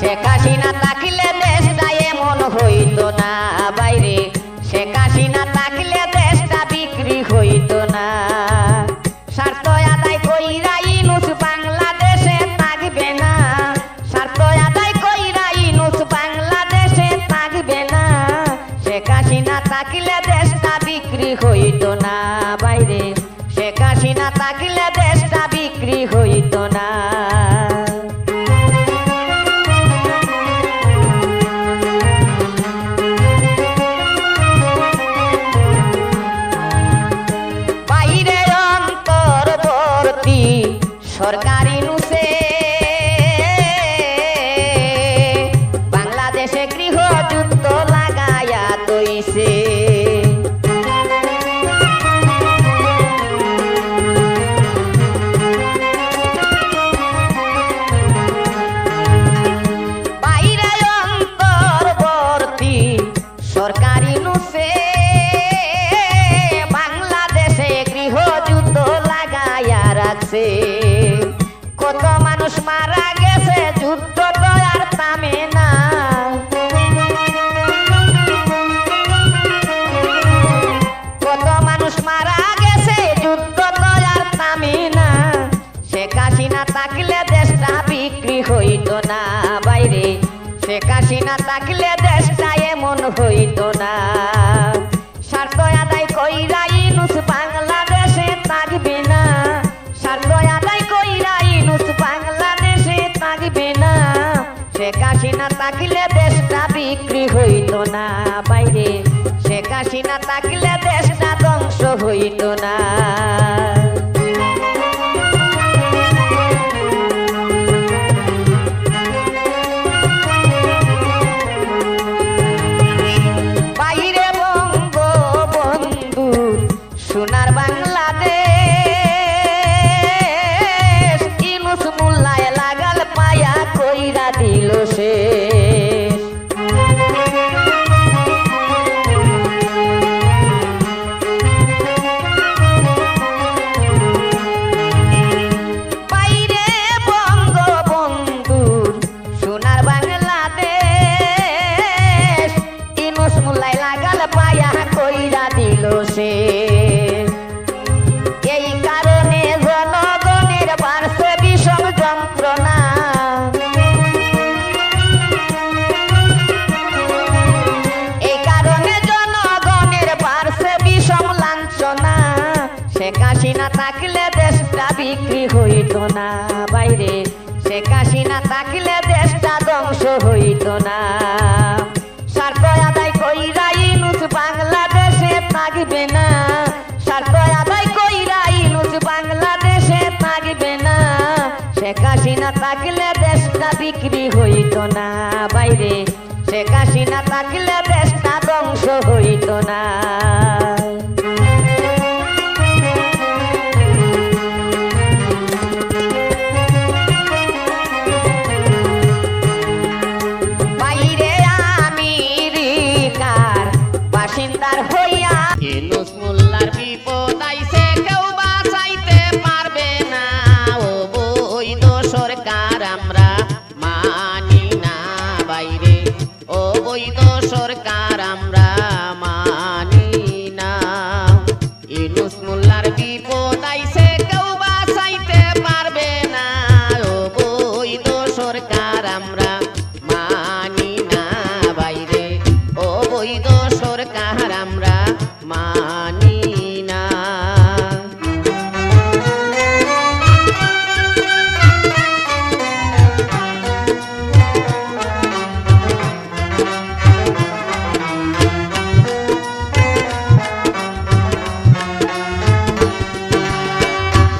শেখ হাসিনা থাকলে দেশটা এমন হইতো না বাইরে, শেখ হাসিনা থাকলে দেশটা বিক্রি হইতো না। স্বার্থ আদায় কইরা ইউনূস বাংলাদেশে থাকবে না, স্বার্থ আদায় কইরা ইউনূস বাংলাদেশে থাকবে না। শেখ হাসিনা থাকলে দেশটা বিক্রি হইতো না বাইরে, শেখ হাসিনা থাকলে দেশটা বিক্রি হইতো না। বাইরে অন্তর্বর্তী সরকার ইউনূসে বাংলাদেশে গৃহযুদ্ধ লাগায়া তৈছে। বাইরে অন্তর্বর্তী সরকার ইউনূসে বাংলাদেশে গৃহযুদ্ধ লাগায়া রাখছে। কত মানুষ মারা গেছে, যুদ্ধ তো আর থামে না। কত মানুষ মারা গেছে, যুদ্ধ তো আর থামে না। শেখ হাসিনা থাকলে দেশটা বিক্রি হইতো না বাইরে, শেখ হাসিনা থাকলে দেশটা এমন হইতো না। স্বার্থ আদায় কইরা ইউনূস বাংলাদেশে থাকবে না, স্বার্থ আদায় কইরা ইউনূস বাংলাদেশে থাকবে না। শেখ হাসিনা থাকলে দেশটা বিক্রি হইতো না বাইরে, শেখ হাসিনা থাকলে দেশটা ধ্বংস হইতো না। বাইরে বঙ্গবন্ধু সোনার বাংলাদেশ, ইউনূস মোল্লায় লাগাল পায়া কইরা দিল শেষ। বাইরে বঙ্গবন্ধু সোনার বাংলাদেশ, ইউনূস মোল্লায় লাগাল পায়া কইরা দিল শেষ। এই কারণে জনগণের বাড়ছে বিষম যন্ত্রণা, এই কারণে জনগণের বাড়ছে বিষম লাঞ্ছনা। শেখ হাসিনা থাকলে দেশটা বিক্রি হইতো না বাইরে, শেখ হাসিনা থাকলে দেশটা ধ্বংস হইতো না। স্বার্থ আদায় কইরা ইউনূস বাংলাদেশে থাকবে না, স্বার্থ আদায় কইরা ইউনূস বাংলাদেশে থাকবে না। শেখ হাসিনা থাকলে দেশটা বিক্রি হইতো না বাইরে, শেখ হাসিনা থাকলে দেশটা ধ্বংস হইতো না। বাইরে আমেরিকার বাসিন্দার হইয়া ইউনূস মোল্লার বিপদ আইছে, কেউ বাঁচাইতে পারবে না। ও বৈধ সরকার আমরা মানি না বাইরে, ও বৈধ সরকার আমরা মানি না। ইউনূস মোল্লার বিপদ আইছে, কেউ বাঁচাইতে পারবে না। ও বৈধ সরকার আমরা মানি না বাইরে, ও বৈধ সরকার আমরা মানি না।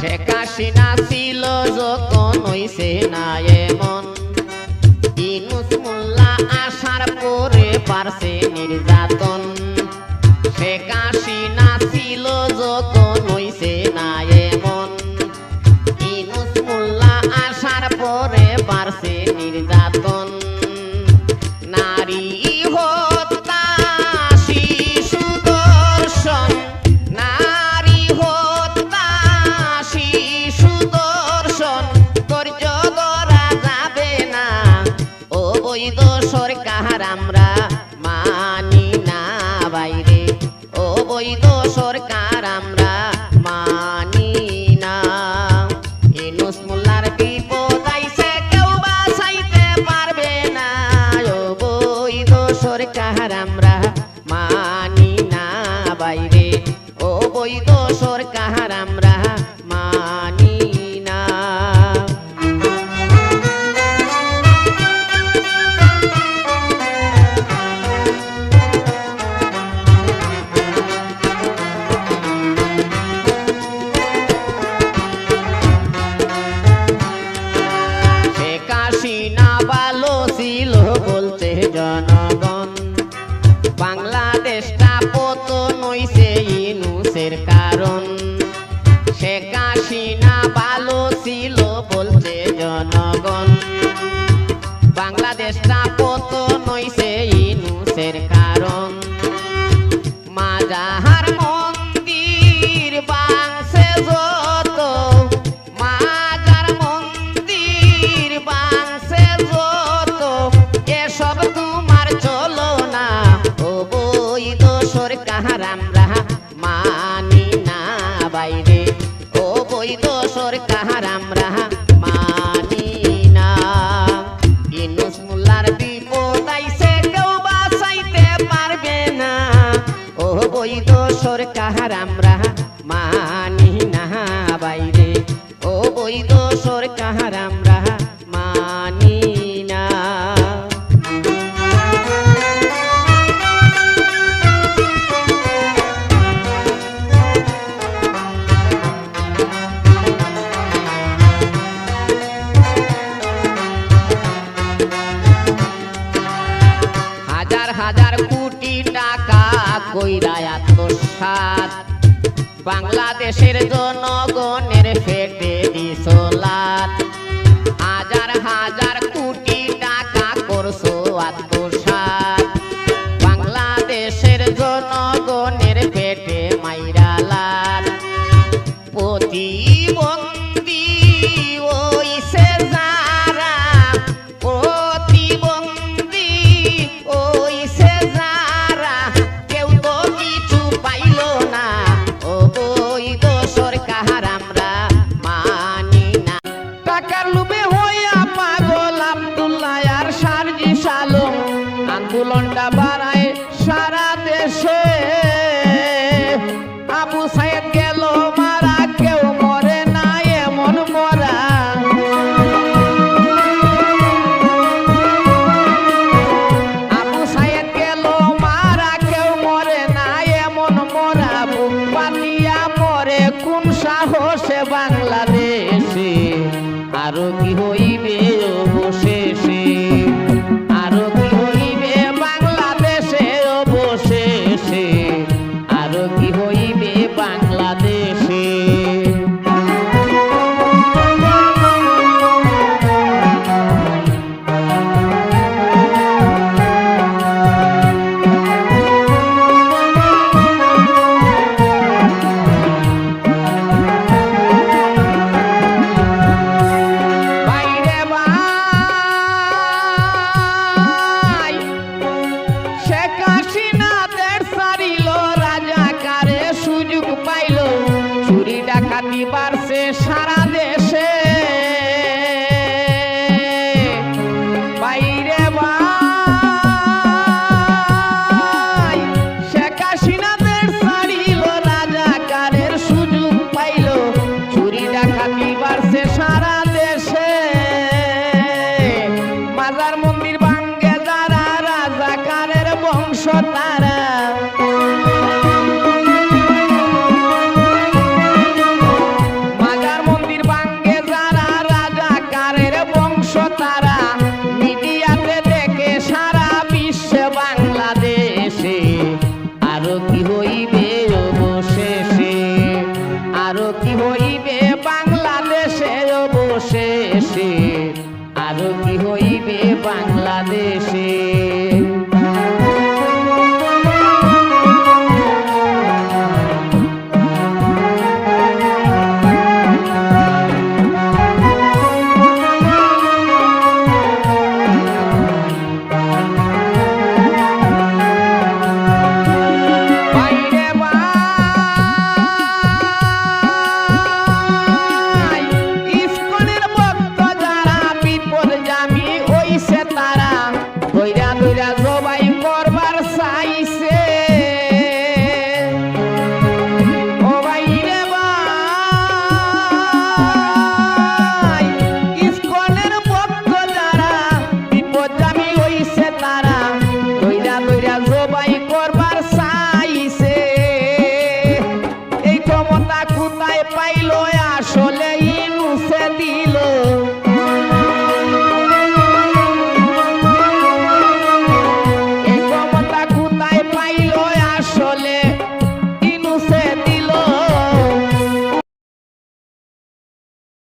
শেখ হাসিনা ছিল যখন হইছে না এমন, ইউনূস মোল্লা আসার পরে পারছে নির্যাতন। শেখ হাসিনা ছিল যখন হইছে না এমন, ইউনূস মোল্লা আসার পরে পারছে নির্যাতন। নারী হত্যা, শিশু ধর্ষণ, নারী হত্যা, শিশু ধর্ষণ ধৈর্য ধরা যাবে না। ও বৈধ সরকার আমরা মানি না বাইরে, ও বৈধ সরকার আমরা মানি না। ইউনূস মোল্লার বিপদ আইছে কেউ বাঁচাইতে পারবে না, ও বৈধ সরকার আমরা মানি না বাইরে, ও বৈধ সরকার আমরা মানি না। শেখ হাসিনা ভালো ছিল বলছে জনগণ, বাংলাদেশটা পতন হইছে ইউনূসের কারণ। শেখ হাসিনা ভালো ছিল বলছে জনগণ, বাংলাদেশটা পতন হইছে ইউনূসের কারণ। মাজার মন্দির ভাঙছে যত, মাজার মন্দির ভাঙছে যত, এসব তোমার চলো না, ও বৈধ সরকার আমরা মানি না বাইরে, ও বৈধ সরকার আমরা মানি না। ইউনূস মোল্লার বিপদ আইছে কেউ বাঁচাইতে পারবে না, ও বৈধ সরকার আমরা মানি না বাইরে, ও বৈধ সরকার আমরা মানি না। হাজার হাজার কোটি টাকা কইরা আত্মসাৎ, বাংলাদেশের জনগণের পেটে দিছ লাত। হাজার হাজার কোটি টাকা করছো আত্মসাৎ, বাংলাদেশের জনগণের পেটে মাইরা লাত। প্রতিবন্ধী ওইছে যারা, প্রতিবন্ধী ওইছে যারা, কেউ তো কিছু পাইল না, ও বৈধ সরকার আমরা মানি না। টাকার লোভে হইয়া পাগল আব্দুল্লাহ আর সার্জিস আলম, আন্দোলনটা বাড়ায় সারা দেশে। আবু সাইদ গেল মারা, কেউ মরে না এমন মরা। আবু সাইদ গেল মারা, কেউ মরে না এমন মরা। বুক পাতিয়া মরে কোন সাহসে বাংলাদেশে, আরো কি হইবে অবশেষে, আরো কি হইবে বাংলাদেশে অবশেষে, আরো কি হইবে বাংলাদেশে। বাইরে ভাই, শেখ হাসিনা দেশ ছাড়িল, রাজাকারে সুযোগ পাইল, চুরি ডাকাতি বাড়ছে সারা দেশে। বাইরে ভাই, শেখ হাসিনা দেশ ছাড়িল, রাজাকারের সুযোগ পাইল, চুরি ডাকাতি বাড়ছে সারা দেশে। মাজার মন্দির ভাঙ্গে যারা, রাজাকারের বংশ তারা। মাজার মন্দির ভাঙ্গে যারা, রাজাকারের বংশ তারা। মিডিয়াতে দেখে সারা বিশ্বে বাংলাদেশে, আরো কি হইবে অবশেষে, আরো কি হইবে বাংলাদেশে অবশেষে, আরো কি হইবে বাংলাদেশে।